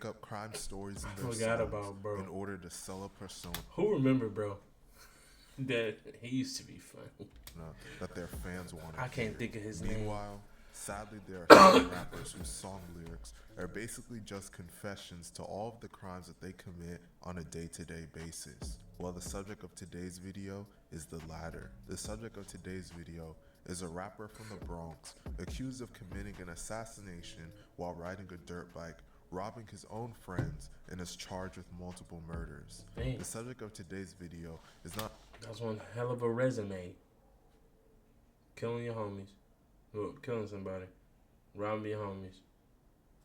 up crime stories in their Forgot songs about bro. in order to sell a persona Who remember, bro? That he used to be funny. that their fans want to I can't hear. think of his name. Meanwhile, sadly, there are some rappers whose song lyrics are basically just confessions to all of the crimes that they commit on a day-to-day basis. Well, the subject of today's video is the latter. The subject of today's video is a rapper from the Bronx accused of committing an assassination while riding a dirt bike, robbing his own friends, and is charged with multiple murders. Dang. The subject of today's video is not... That's one hell of a resume. Killing your homies. Well, killing somebody. Robbing your homies.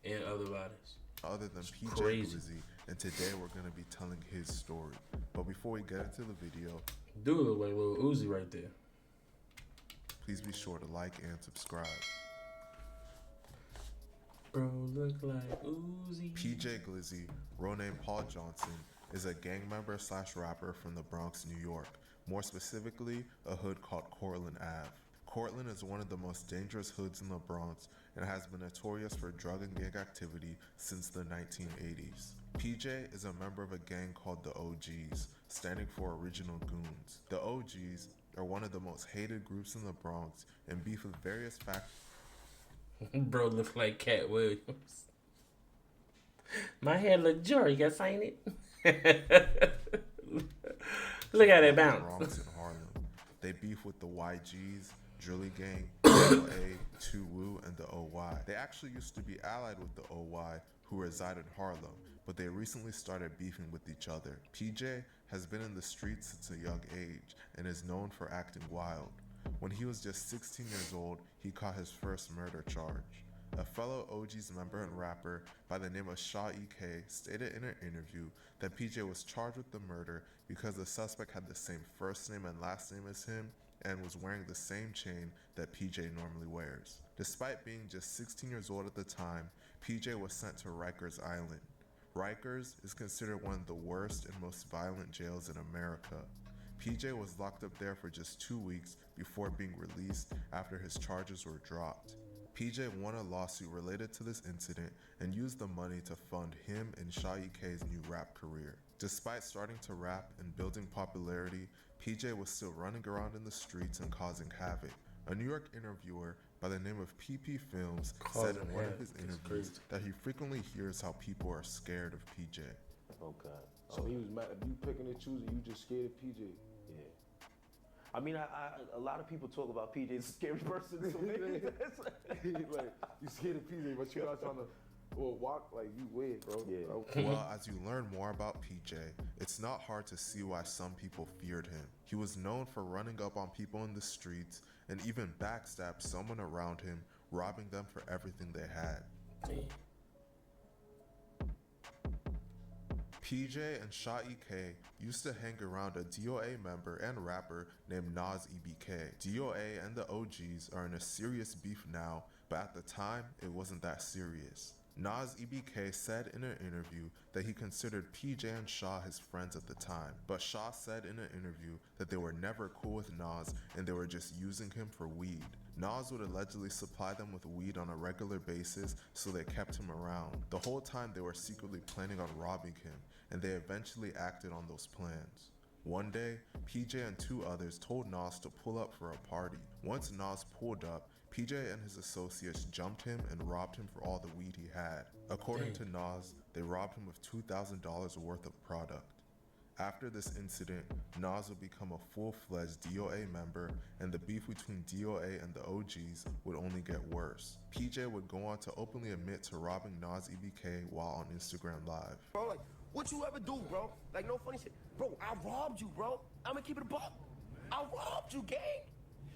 And other bodies. other than PJ Glizzy, and today we're going to be telling his story. But before we get into the video, do look like Lil Uzi right there. Please be sure to like and subscribe. Bro, look like Uzi. PJ Glizzy, real name Paul Johnson, is a gang member / rapper from the Bronx, New York. More specifically, a hood called Cortlandt Ave. Cortlandt is one of the most dangerous hoods in the Bronx and has been notorious for drug and gang activity since the 1980s. PJ is a member of a gang called the OGs, standing for Original Goons. The OGs are one of the most hated groups in the Bronx and beef with various factions. Bro look like Cat Williams. My hair look Jory, you gotta sign it. Look at it bounce. Bronx and Harlem. They beef with the YGs, Drilly Gang, LA, Thru, and the OY. They actually used to be allied with the OY, who reside in Harlem, but they recently started beefing with each other. PJ has been in the streets since a young age and is known for acting wild. When he was just 16 years old, he caught his first murder charge. A fellow OG's member and rapper by the name of Shaw EK stated in an interview that PJ was charged with the murder because the suspect had the same first name and last name as him and was wearing the same chain that PJ normally wears. Despite being just 16 years old at the time, PJ was sent to Rikers Island. Rikers is considered one of the worst and most violent jails in America. PJ was locked up there for just 2 weeks before being released after his charges were dropped. PJ won a lawsuit related to this incident and used the money to fund him and Shaw EK's new rap career. Despite starting to rap and building popularity, PJ was still running around in the streets and causing havoc. A New York interviewer by the name of PP Films said in one of his interviews that he frequently hears how people are scared of PJ. Oh God. So he was mad. You picking and choosing, you just scared of PJ. Yeah. I mean, a lot of people talk about PJ as a scary person. So maybe like, you scared of PJ, but you're not trying to walk like you weird, bro. Yeah. Well, as you learn more about PJ, it's not hard to see why some people feared him. He was known for running up on people in the streets and even backstabbed someone around him, robbing them for everything they had. Damn. PJ and Shaw EK used to hang around a DOA member and rapper named Nas EBK. DOA and the OGs are in a serious beef now, but at the time, it wasn't that serious. Nas EBK said in an interview that he considered PJ and Shaw his friends at the time, but Shaw said in an interview that they were never cool with Nas and they were just using him for weed. Nas would allegedly supply them with weed on a regular basis, so they kept him around. The whole time they were secretly planning on robbing him, and they eventually acted on those plans. One day, PJ and 2 others told Nas to pull up for a party. Once Nas pulled up, PJ and his associates jumped him and robbed him for all the weed he had. According to Nas, they robbed him of $2,000 worth of product. After this incident, Nas would become a full-fledged DOA member, and the beef between DOA and the OGs would only get worse. PJ would go on to openly admit to robbing Nas EBK while on Instagram Live. Bro, like, what you ever do, bro? Like, no funny shit. Bro, I robbed you, bro. I'ma keep it a buck. I robbed you, gang.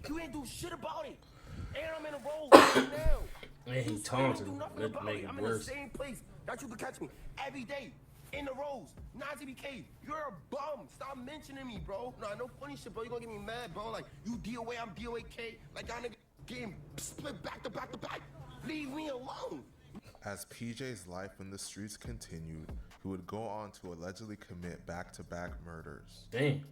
You ain't do shit about it. And I'm in a roll right now. And he taunted him. Let's make it I'm worse. in the same place that you can catch me every day. In the rows. Nas EBK, you're a bum. Stop mentioning me, bro. Nah, no funny shit, bro. You gonna get me mad, bro. Like, you DOA, I'm DOAK. Like, y'all niggas getting split back to back to back. Leave me alone. As PJ's life in the streets continued, he would go on to allegedly commit back-to-back murders. Dang.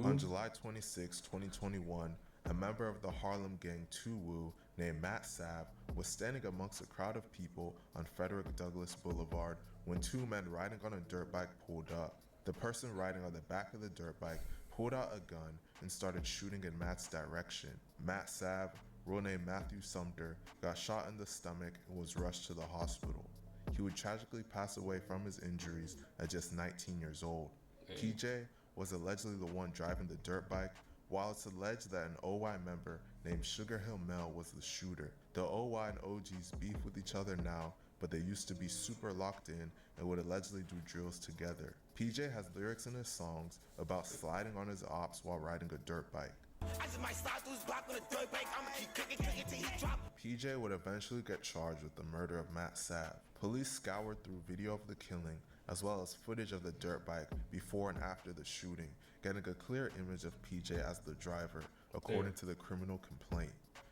On July 26, 2021, a member of the Harlem gang Thru, named Matt Sav was standing amongst a crowd of people on Frederick Douglass Boulevard when two men riding on a dirt bike pulled up. The person riding on the back of the dirt bike pulled out a gun and started shooting in Matt's direction. Matt Sav, real name Matthew Sumter, got shot in the stomach and was rushed to the hospital. He would tragically pass away from his injuries at just 19 years old. PJ was allegedly the one driving the dirt bike, while it's alleged that an OY member named Sugar Hill Mel was the shooter. The OY and OGs beef with each other now, but they used to be super locked in and would allegedly do drills together. PJ has lyrics in his songs about sliding on his ops while riding a dirt bike. PJ would eventually get charged with the murder of Matt Sav. Police scoured through video of the killing as well as footage of the dirt bike before and after the shooting, getting a clear image of PJ as the driver, according to the criminal complaint.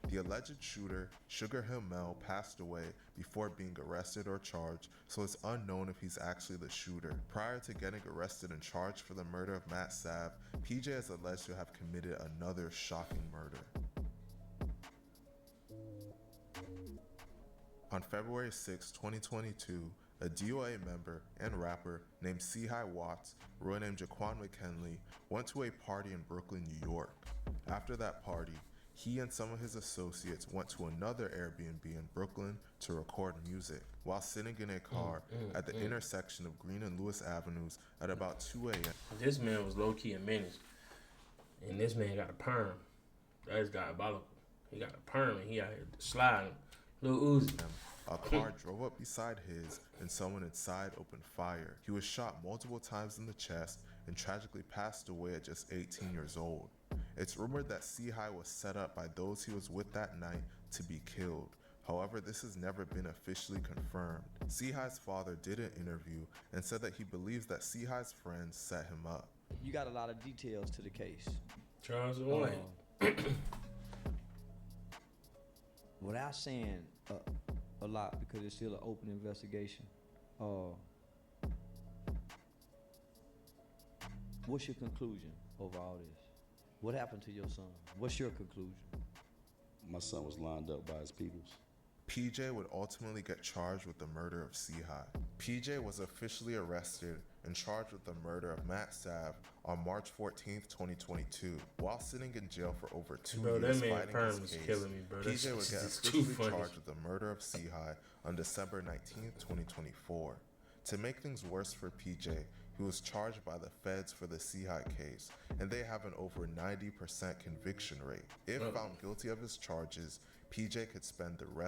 The alleged shooter, Sugar Hill Mel, passed away before being arrested or charged, so it's unknown if he's actually the shooter. Prior to getting arrested and charged for the murder of Matt Sav, PJ is alleged to have committed another shocking murder. On February 6, 2022, a DOA member and rapper named C-High Watts, real name Jaquan McKinley, went to a party in Brooklyn, New York. After that party, he and some of his associates went to another Airbnb in Brooklyn to record music. While sitting in a car at the intersection of Green and Lewis Avenues at about 2 a.m. This man was low-key a menace. And this man got a perm. That is diabolical. He got a perm and he out here sliding. Lil Uzi. A car drove up beside his and someone inside opened fire. He was shot multiple times in the chest and tragically passed away at just 18 years old. It's rumored that C-High was set up by those he was with that night to be killed. However, this has never been officially confirmed. C-High's father did an interview and said that he believes that C-High's friends set him up. You got a lot of details to the case. Charles Wayne. Without saying a lot, because it's still an open investigation, what's your conclusion over all this? What happened to your son? What's your conclusion? My son was lined up by his peoples. PJ would ultimately get charged with the murder of C-High. PJ was officially arrested and charged with the murder of Matt Sav on March 14th, 2022. While sitting in jail for over 2 years fighting his case, killing me, bro. PJ would get officially charged with the murder of C-High on December 19th, 2024. To make things worse for PJ, he was charged by the feds for the C-High case, and they have an over 90% conviction rate. If found guilty of his charges, PJ could spend the rest